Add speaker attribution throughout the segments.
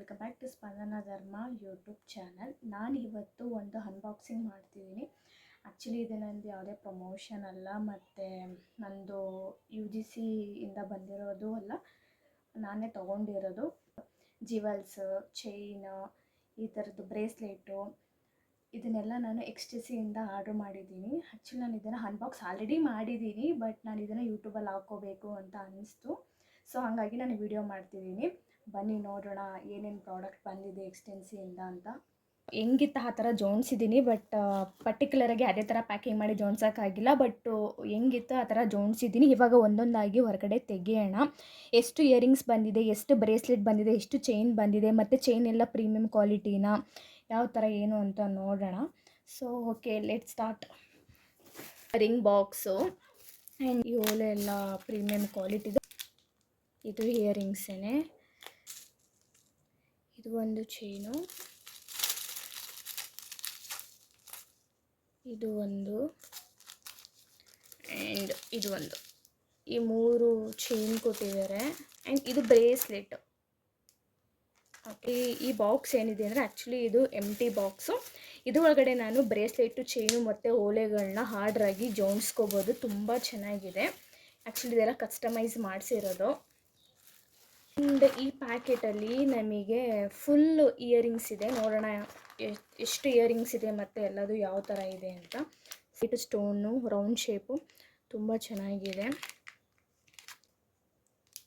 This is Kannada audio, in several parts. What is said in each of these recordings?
Speaker 1: ವೆಲ್ಕಮ್ ಬ್ಯಾಕ್ ಟು ಸ್ಪಂದನ ಧರ್ಮ ಯೂಟ್ಯೂಬ್ ಚಾನಲ್. ನಾನು ಇವತ್ತು ಒಂದು ಅನ್ಬಾಕ್ಸಿಂಗ್ ಮಾಡ್ತಿದ್ದೀನಿ. ಆ್ಯಕ್ಚುಲಿ ಇದು ನಂದು ಯಾವುದೇ ಪ್ರಮೋಷನ್ ಅಲ್ಲ, ಮತ್ತು ನಂದು UGC ಇಂದ ಬಂದಿರೋದು ಅಲ್ಲ, ನಾನೇ ತೊಗೊಂಡಿರೋದು. ಜಿವೆಲ್ಸ್, ಚೈನ್, ಈ ಥರದ್ದು ಬ್ರೇಸ್ಲೆಟು, ಇದನ್ನೆಲ್ಲ ನಾನು XTCಯಿಂದ ಆರ್ಡ್ರ್ ಮಾಡಿದ್ದೀನಿ. ಆ್ಯಕ್ಚುಲಿ ನಾನು ಇದನ್ನು ಅನ್ಬಾಕ್ಸ್ ಆಲ್ರೆಡಿ ಮಾಡಿದ್ದೀನಿ, ಬಟ್ ನಾನು ಇದನ್ನು ಯೂಟ್ಯೂಬಲ್ಲಿ ಹಾಕ್ಕೋಬೇಕು ಅಂತ ಅನ್ನಿಸ್ತು. ಸೊ ಹಾಗಾಗಿ ನಾನು ವಿಡಿಯೋ ಮಾಡ್ತಿದ್ದೀನಿ. ಬನ್ನಿ ನೋಡೋಣ ಏನೇನು ಪ್ರಾಡಕ್ಟ್ ಬಂದಿದೆ XTCಯಿಂದ ಅಂತ. ಹೆಂಗಿತ್ತು ಆ ಥರ ಜೋಡಿಸಿದ್ದೀನಿ, ಬಟ್ ಪರ್ಟಿಕ್ಯುಲರಾಗಿ ಅದೇ ಥರ ಪ್ಯಾಕಿಂಗ್ ಮಾಡಿ ಜೋಡ್ಸೋಕ್ಕಾಗಿಲ್ಲ. ಬಟ್ ಹೆಂಗಿತ್ತು ಆ ಥರ ಜೋಡಿಸಿದ್ದೀನಿ. ಇವಾಗ ಒಂದೊಂದಾಗಿ ಹೊರಗಡೆ ತೆಗೆಯೋಣ. ಎಷ್ಟು ಇಯರಿಂಗ್ಸ್ ಬಂದಿದೆ, ಎಷ್ಟು ಬ್ರೇಸ್ಲೆಟ್ ಬಂದಿದೆ, ಎಷ್ಟು ಚೈನ್ ಬಂದಿದೆ, ಮತ್ತು ಚೈನ್ ಎಲ್ಲ ಪ್ರೀಮಿಯಂ ಕ್ವಾಲಿಟಿನ, ಯಾವ ಥರ ಏನು ಅಂತ ನೋಡೋಣ. So okay, let start. Ring box and ಈ ಓಲೆ ಎಲ್ಲ ಪ್ರೀಮಿಯಂ ಕ್ವಾಲಿಟಿದು. ಇದು ಇಯರಿಂಗ್ಸೇ. ಇದು ಒಂದು ಚೈನು, ಇದು ಒಂದು, ಆ್ಯಂಡ್ ಇದು ಒಂದು. ಈ ಮೂರು ಚೈನ್ ಕೊಟ್ಟಿದ್ದಾರೆ. ಆ್ಯಂಡ್ ಇದು ಬ್ರೇಸ್ಲೆಟ್. ಓಕೆ, ಈ ಬಾಕ್ಸ್ ಏನಿದೆ ಅಂದರೆ ಆ್ಯಕ್ಚುಲಿ ಇದು ಎಂಟಿ ಬಾಕ್ಸು. ಇದರೊಳಗಡೆ ನಾನು ಬ್ರೇಸ್ಲೆಟು, ಚೈನು ಮತ್ತು ಓಲೆಗಳನ್ನ ಹಾರ್ಡ್ರಾಗಿ ಜೋಡಿಸ್ಕೋಬೋದು. ತುಂಬ ಚೆನ್ನಾಗಿದೆ. ಆ್ಯಕ್ಚುಲಿ ಇದೆಲ್ಲ ಕಸ್ಟಮೈಸ್ ಮಾಡಿಸಿರೋದು. ಆ್ಯಂಡ್ ಈ ಪ್ಯಾಕೆಟಲ್ಲಿ ನಮಗೆ ಫುಲ್ ಇಯರಿಂಗ್ಸ್ ಇದೆ. ನೋಡೋಣ ಎಷ್ಟು ಇಯರಿಂಗ್ಸ್ ಇದೆ ಮತ್ತು ಎಲ್ಲದು ಯಾವ ಥರ ಇದೆ ಅಂತ. ಇದು ಸ್ಟೋನು, ರೌಂಡ್ ಶೇಪು, ತುಂಬ ಚೆನ್ನಾಗಿದೆ.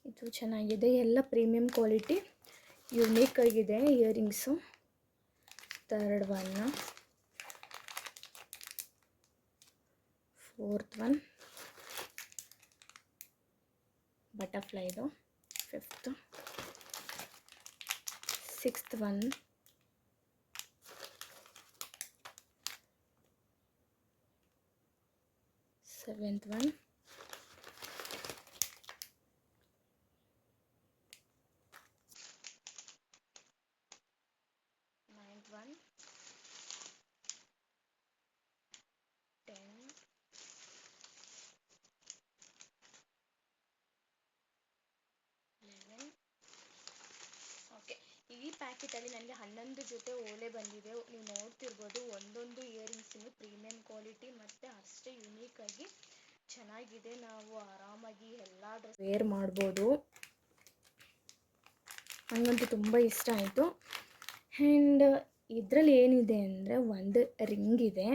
Speaker 1: ಇದು ಚೆನ್ನಾಗಿದೆ, ಎಲ್ಲ ಪ್ರೀಮಿಯಂ ಕ್ವಾಲಿಟಿ, ಯುನೀಕ್ ಆಗಿದೆ earrings. Third one, fourth one ಬಟರ್ಫ್ಲೈದು, fifth, sixth one, seventh one, ninth one, 10, 11. Okay, ಈ ಪ್ಯಾಕೆಟಲ್ಲಿ ನನಗೆ 11 ಜೊತೆ ಓಲೆ ಬಂದಿದೆ. ನೀವು ನೋಡ್ತಿರ್ಬೋದು, ಒಂದೊಂದು ಇಯರಿಂಗ್ಸನ್ನು ಪ್ರೀಮಿಯಂ ಕ್ವಾಲಿಟಿ ಮತ್ತು ಅಷ್ಟೇ ಯುನೀಕಾಗಿ ಚೆನ್ನಾಗಿದೆ. ನಾವು ಆರಾಮಾಗಿ ಎಲ್ಲ ಡ್ರೆಸ್ ವೇರ್ ಮಾಡ್ಬೋದು. ನನಗಂತೂ ತುಂಬ ಇಷ್ಟ ಆಯಿತು. ಆ್ಯಂಡ್ ಇದರಲ್ಲಿ ಏನಿದೆ ಅಂದರೆ ಒಂದು ರಿಂಗ್ ಇದೆ.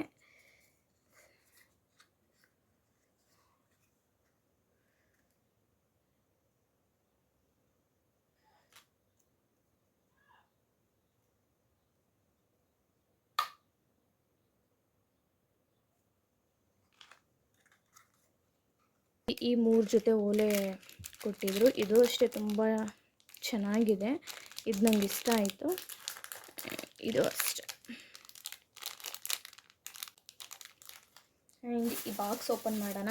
Speaker 1: ಈ ಮೂರು ಜೊತೆ ಓಲೆ ಕೊಟ್ಟಿದ್ರು. ಇದು ಅಷ್ಟೇ ತುಂಬ ಚೆನ್ನಾಗಿದೆ. ಇದು ನಂಗೆ ಇಷ್ಟ ಆಯಿತು. ಇದು ಅಷ್ಟೆ. ಆ್ಯಂಡ್ ಈ ಬಾಕ್ಸ್ ಓಪನ್ ಮಾಡೋಣ.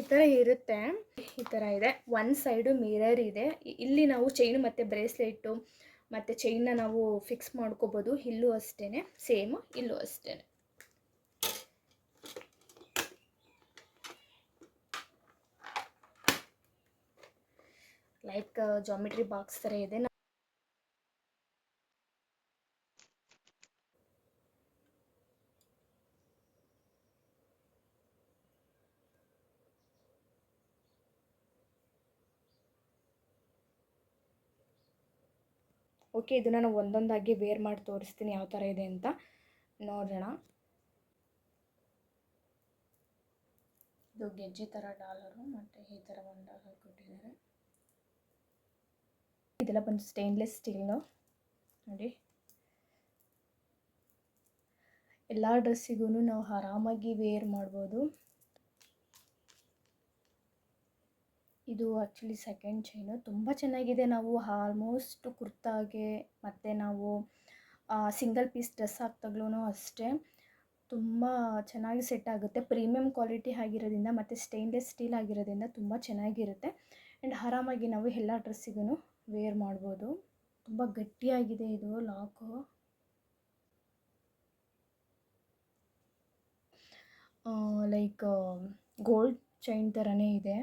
Speaker 1: ಈ ಥರ ಇರುತ್ತೆ. ಈ ಥರ ಇದೆ. ಒಂದು ಸೈಡು ಮಿರರ್ ಇದೆ. ಇಲ್ಲಿ ನಾವು ಚೈನು ಮತ್ತು ಬ್ರೇಸ್ಲೆಟು ಮತ್ತು ಚೈನ್ನ ನಾವು ಫಿಕ್ಸ್ ಮಾಡ್ಕೋಬೋದು. ಇಲ್ಲೂ ಅಷ್ಟೇ ಸೇಮ್, ಇಲ್ಲೂ ಅಷ್ಟೇ. ಲೈಕ್ ಜಾಮಿಟ್ರಿ ಬಾಕ್ಸ್ ಥರ ಇದೆ. ಓಕೆ, ಇದನ್ನು ನಾನು ಒಂದೊಂದಾಗಿ ವೇರ್ ಮಾಡಿ ತೋರಿಸ್ತೀನಿ ಯಾವ ಥರ ಇದೆ ಅಂತ ನೋಡೋಣ. ಇದು ಗೆಜ್ಜೆ ಥರ ಡಾಲರು, ಮತ್ತು ಈ ಥರ ಒಂದು ಡಾಲರ್ ಕೊಟ್ಟಿದ್ದಾರೆ. ಇದೆಲ್ಲ ಬಂದು ಸ್ಟೇನ್ಲೆಸ್ ಸ್ಟೀಲ್ನು. ನೋಡಿ, ಎಲ್ಲ ಡ್ರೆಸ್ಸಿಗೂ ನಾವು ಆರಾಮಾಗಿ ವೇರ್ ಮಾಡ್ಬೋದು. ಇದು ಆ್ಯಕ್ಚುಲಿ ಸೆಕೆಂಡ್ ಚೈನು, ತುಂಬ ಚೆನ್ನಾಗಿದೆ. ನಾವು ಆಲ್ಮೋಸ್ಟ್ ಕುರ್ತಾಗೆ ಮತ್ತು ನಾವು ಸಿಂಗಲ್ ಪೀಸ್ ಡ್ರೆಸ್ ಹಾಕ್ದಾಗ್ಲೂ ಅಷ್ಟೇ ತುಂಬ ಚೆನ್ನಾಗಿ ಸೆಟ್ ಆಗುತ್ತೆ. ಪ್ರೀಮಿಯಂ ಕ್ವಾಲಿಟಿ ಆಗಿರೋದ್ರಿಂದ ಮತ್ತು ಸ್ಟೇನ್ಲೆಸ್ ಸ್ಟೀಲ್ ಆಗಿರೋದ್ರಿಂದ ತುಂಬ ಚೆನ್ನಾಗಿರುತ್ತೆ. ಆ್ಯಂಡ್ ಆರಾಮಾಗಿ ನಾವು ಎಲ್ಲ ಡ್ರೆಸ್ಸಿಗೂ ವೇರ್ ಮಾಡ್ಬೋದು. ತುಂಬ ಗಟ್ಟಿಯಾಗಿದೆ ಇದು ಲಾಕು. ಲೈಕ್ ಗೋಲ್ಡ್ ಚೈನ್ ಥರನೇ ಇದೆ.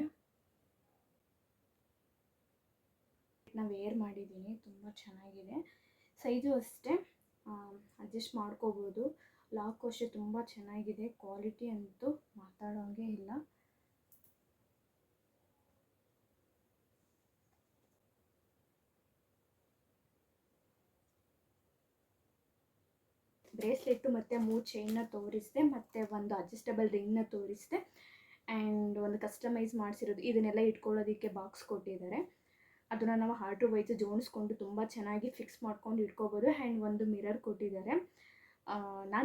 Speaker 1: ನಾನು ವೇರ್ ಮಾಡಿದ್ದೀನಿ, ತುಂಬ ಚೆನ್ನಾಗಿದೆ. ಸೈಜು ಅಷ್ಟೇ ಅಡ್ಜಸ್ಟ್ ಮಾಡ್ಕೋಬೋದು. ಲಾಕು ಅಷ್ಟೇ ತುಂಬ ಚೆನ್ನಾಗಿದೆ. ಕ್ವಾಲಿಟಿ ಅಂತೂ ಮಾತಾಡೋಂಗೆ ಇಲ್ಲ. ಬ್ರೇಸ್ಲೆಟ್ಟು ಮತ್ತು 3 ಚೈನ್ನ ತೋರಿಸಿದೆ, ಮತ್ತು ಒಂದು ಅಡ್ಜಸ್ಟಬಲ್ ರಿಂಗ್ನ ತೋರಿಸಿದೆ, ಆ್ಯಂಡ್ ಒಂದು ಕಸ್ಟಮೈಸ್ ಮಾಡಿಸಿರೋದು. ಇದನ್ನೆಲ್ಲ ಇಟ್ಕೊಳ್ಳೋದಕ್ಕೆ ಬಾಕ್ಸ್ ಕೊಟ್ಟಿದ್ದಾರೆ. ಅದನ್ನು ನಾವು ಹಾರ್ಟು ವೈಸು ಜೋಡಿಸ್ಕೊಂಡು ತುಂಬ ಚೆನ್ನಾಗಿ ಫಿಕ್ಸ್ ಮಾಡ್ಕೊಂಡು ಇಟ್ಕೋಬೋದು. ಆ್ಯಂಡ್ ಒಂದು ಮಿರರ್ ಕೊಟ್ಟಿದ್ದಾರೆ.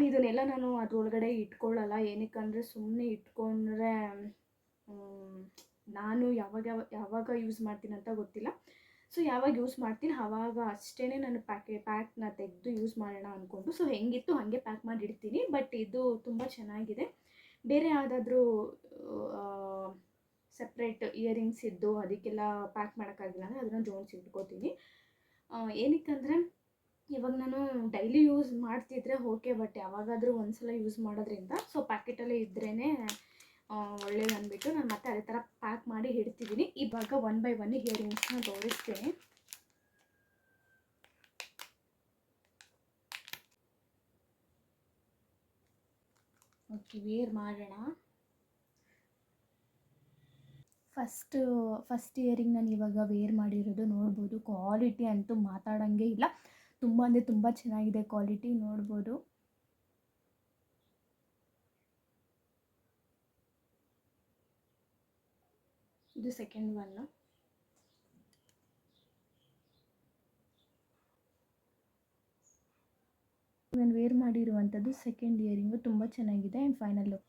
Speaker 1: ಇದನ್ನೆಲ್ಲ ನಾನು ಅದರೊಳಗಡೆ ಇಟ್ಕೊಳ್ಳಲ್ಲ. ಏನಕ್ಕಂದರೆ ಸುಮ್ಮನೆ ಇಟ್ಕೊಂಡ್ರೆ ನಾನು ಯಾವಾಗ ಯೂಸ್ ಮಾಡ್ತೀನಿ ಅಂತ ಗೊತ್ತಿಲ್ಲ. ಸೊ ಯಾವಾಗ ಯೂಸ್ ಮಾಡ್ತೀನಿ ಆವಾಗ ಅಷ್ಟೇ ನಾನು ಪ್ಯಾಕ್ನ ತೆಗೆದು ಯೂಸ್ ಮಾಡೋಣ ಅಂದ್ಕೊಂಡು, ಸೊ ಹೆಂಗಿತ್ತು ಹಾಗೆ ಪ್ಯಾಕ್ ಮಾಡಿ ಇಡ್ತೀನಿ. ಬಟ್ ಇದು ತುಂಬ ಚೆನ್ನಾಗಿದೆ. ಬೇರೆ ಯಾವುದಾದ್ರೂ ಸಪ್ರೇಟ್ ಇಯರಿಂಗ್ಸ್ ಇದ್ದು ಅದಕ್ಕೆಲ್ಲ ಪ್ಯಾಕ್ ಮಾಡೋಕ್ಕಾಗಿಲ್ಲ ಅಂದರೆ ಅದನ್ನು ಜೋಡಿಸಿ ಇಟ್ಕೋತೀನಿ. ಏನಕ್ಕಂದರೆ ಇವಾಗ ನಾನು ಡೈಲಿ ಯೂಸ್ ಮಾಡ್ತಿದ್ರೆ ಓಕೆ, ಬಟ್ ಯಾವಾಗಾದರೂ ಒಂದ್ಸಲ ಯೂಸ್ ಮಾಡೋದ್ರಿಂದ ಸೊ ಪ್ಯಾಕೆಟಲ್ಲೇ ಇದ್ರೇ ಒಳ್ಳೇದು ಅಂದ್ಬಿಟ್ಟು ನಾನು ಮತ್ತೆ ಅದೇ ಥರ ಪ್ಯಾಕ್ ಮಾಡಿ ಇಡ್ತಿದ್ದೀನಿ. ಇವಾಗ 1 by 1 ಇಯರಿಂಗ್ಸ್ನ ತೋರಿಸ್ತೀನಿ. ಓಕೆ, ವೇರ್ ಮಾಡೋಣ. ಫಸ್ಟ್ ಇಯರಿಂಗ್ ನಾನು ಇವಾಗ ವೇರ್ ಮಾಡಿರೋದು ನೋಡ್ಬೋದು. ಕ್ವಾಲಿಟಿ ಅಂತೂ ಮಾತಾಡೋಂಗೆ ಇಲ್ಲ. ತುಂಬ ಅಂದರೆ ತುಂಬ ಚೆನ್ನಾಗಿದೆ ಕ್ವಾಲಿಟಿ, ನೋಡ್ಬೋದು. ಇದು ಸೆಕೆಂಡ್ ಒನ್ನು. ನಾನು ವೇರ್ ಮಾಡಿರುವಂಥದ್ದು ಸೆಕೆಂಡ್ ಇಯರಿಂಗು, ತುಂಬ ಚೆನ್ನಾಗಿದೆ. And final look.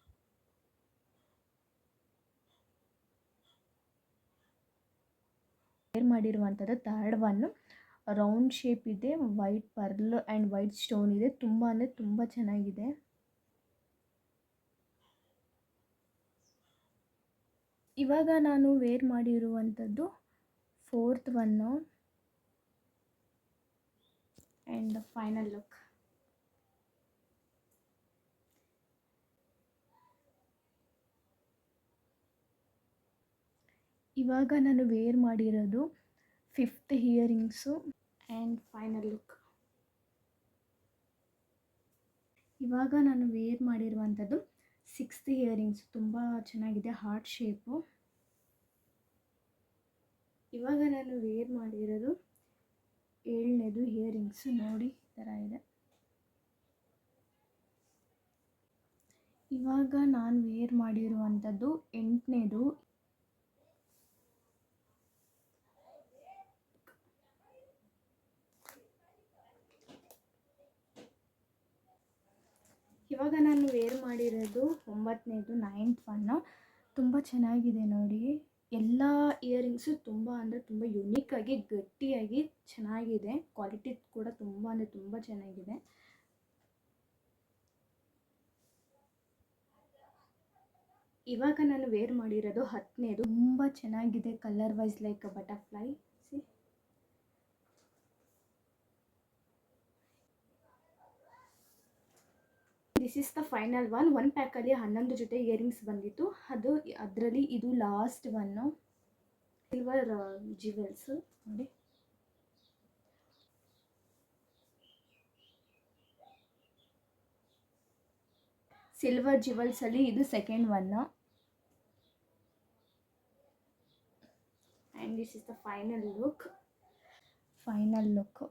Speaker 1: ವೇರ್ ಮಾಡಿರುವಂಥದ್ದು ಥರ್ಡ್ ಒನ್ನು. ರೌಂಡ್ ಶೇಪ್ ಇದೆ, white pearl and white stone ಇದೆ. ತುಂಬ ಅಂದರೆ ತುಂಬ ಚೆನ್ನಾಗಿದೆ. ಇವಾಗ ನಾನು ವೇರ್ ಮಾಡಿರುವಂಥದ್ದು fourth one and final look. ಇವಾಗ ನಾನು ವೇರ್ ಮಾಡಿರೋದು 5th earrings and final look. ಇವಾಗ ನಾನು ವೇರ್ ಮಾಡಿರುವಂಥದ್ದು 6th ಇಯರಿಂಗ್ಸ್. ತುಂಬ ಚೆನ್ನಾಗಿದೆ, ಹಾರ್ಟ್ ಶೇಪು. ಇವಾಗ ನಾನು ವೇರ್ ಮಾಡಿರೋದು 7ನೇದು ಇಯರಿಂಗ್ಸು. ನೋಡಿ ಈ ಥರ ಇದೆ. ಇವಾಗ ನಾನು ವೇರ್ ಮಾಡಿರುವಂಥದ್ದು 8ನೇದು. ಇವಾಗ ನಾನು ವೇರ್ ಮಾಡಿರೋದು 9ನೇದು, 9th ಒನ್ನು. ತುಂಬ ಚೆನ್ನಾಗಿದೆ ನೋಡಿ. ಎಲ್ಲ ಇಯರಿಂಗ್ಸು ತುಂಬ ಅಂದರೆ ತುಂಬ ಯುನೀಕಾಗಿ ಗಟ್ಟಿಯಾಗಿ ಚೆನ್ನಾಗಿದೆ. ಕ್ವಾಲಿಟಿ ಕೂಡ ತುಂಬ ಅಂದರೆ ತುಂಬ ಚೆನ್ನಾಗಿದೆ. ಇವಾಗ ನಾನು ವೇರ್ ಮಾಡಿರೋದು 10ನೇದು. ತುಂಬ ಚೆನ್ನಾಗಿದೆ, colour wise like butterfly. This is the final one ಪ್ಯಾಕಲ್ಲಿ 11 ಜೊತೆ ಇಯರಿಂಗ್ಸ್ ಬಂದಿತ್ತು. ಅದರಲ್ಲಿ ಇದು ಲಾಸ್ಟ್ ಒನ್ನು. ಸಿಲ್ವರ್ ಜಿವೆಲ್ಸ್ ನೋಡಿ. ಸಿಲ್ವರ್ ಜಿವೆಲ್ಸಲ್ಲಿ ಇದು second one. And this is the final look.